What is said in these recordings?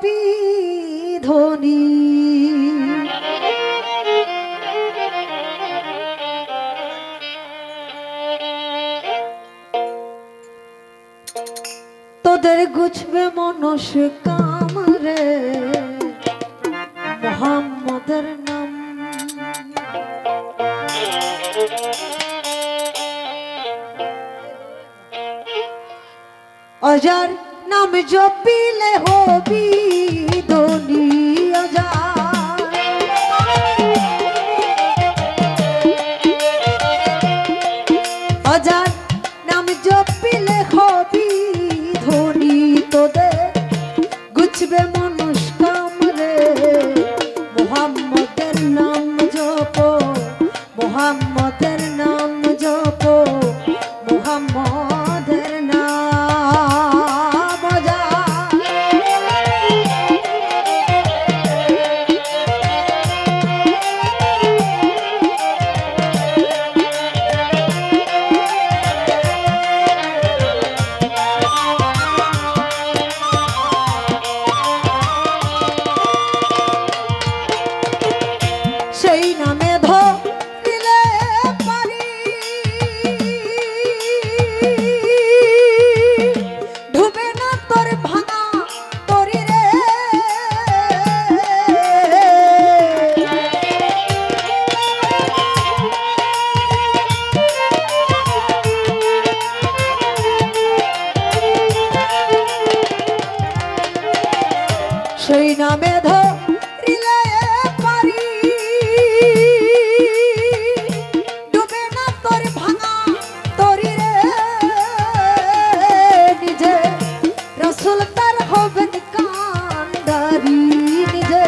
বিধনি তোদের গুছবে মনস কামরে মোহাম্মদের নাম অজার নাম জপিলে হবি ধনী অজার নাম জপিলে হবি ধনী তোদের গুছবে মনুষ কামরে মোহাম্মদের নাম জপ মোহাম্মদের নাম জপ মোহাম্মদের নাম সেই নামে ধরিলে পারি ডুবে না তোর ভাঙা তরি রে সেই নামে ধরিলে পারি ডুবে না তোর ভাঙা তরি রে নিজে রসুল তার হবেন কান্ডারি নিজে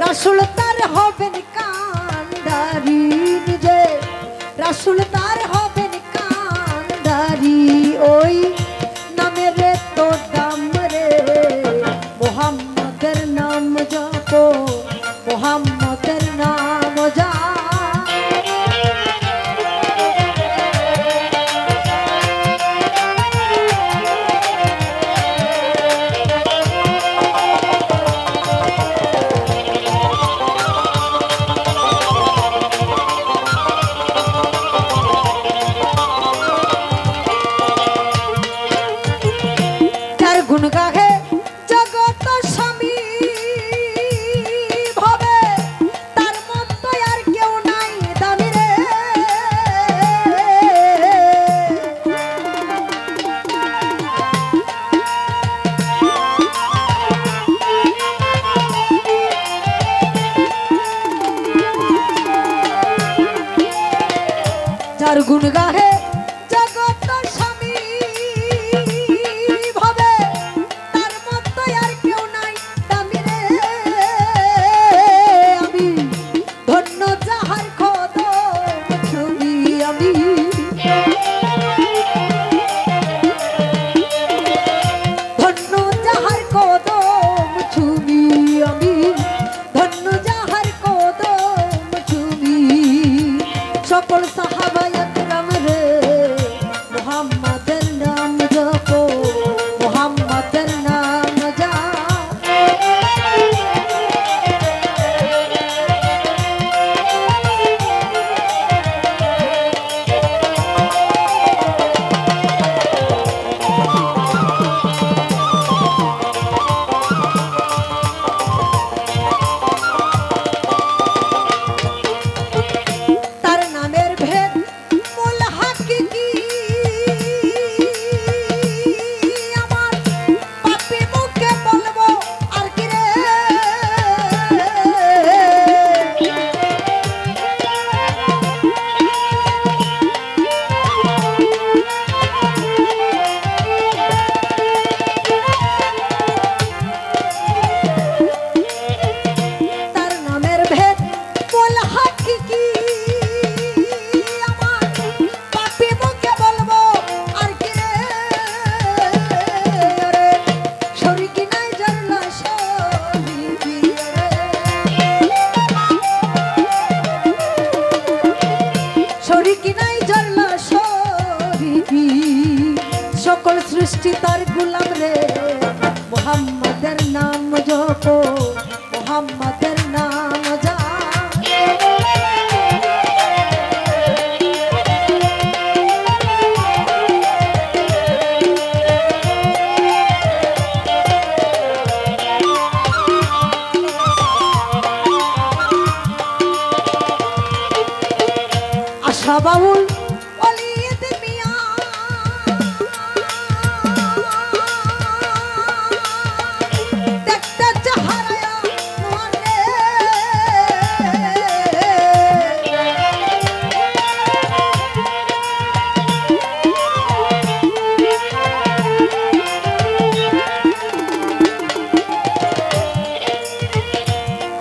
রসুল তার হবেন কান্ডারি নিজে রসুল তার হবেন কান্ডারি ওই নামের তো দাম রে মোহাম্মদের নাম জপ মোহাম্মদের নাম যা গুণ গাহে জগত স্বামী ভাবে তার মতো আর কেউ নাই দামি রে যার গুণ গাহে জগত স্বামী সকল সাহাবা একরাম রে মুহাম্মাদের নাম জপ মুহাম্মাদের নাম যা সকল সৃষ্টি তার গোলাম রে মুহাম্মাদের নাম জপো মুহাম্মাদের নাম যা আশা বাউল ওলিদ মিয়া দেখতে চাহারায়া নোয়ানে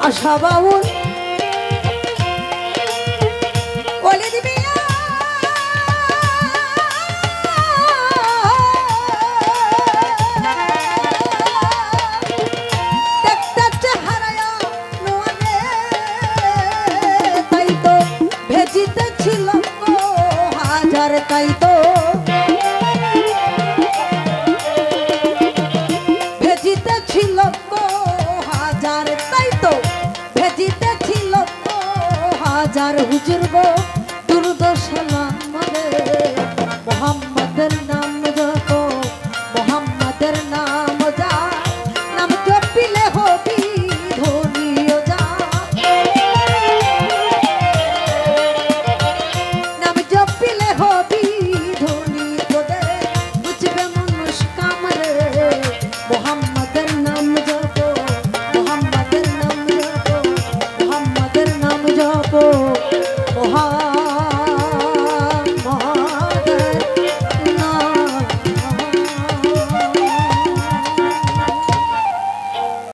আশা বাউল ওলিদ মিয়া দেখতে চেহারায়া নোয়ানে তাই তো ভেজিতে ছিল হাজার তাই তো ভেজিতে ছিল হাজার তাই তো ভেজিতে ছিল হাজার হুজুর গো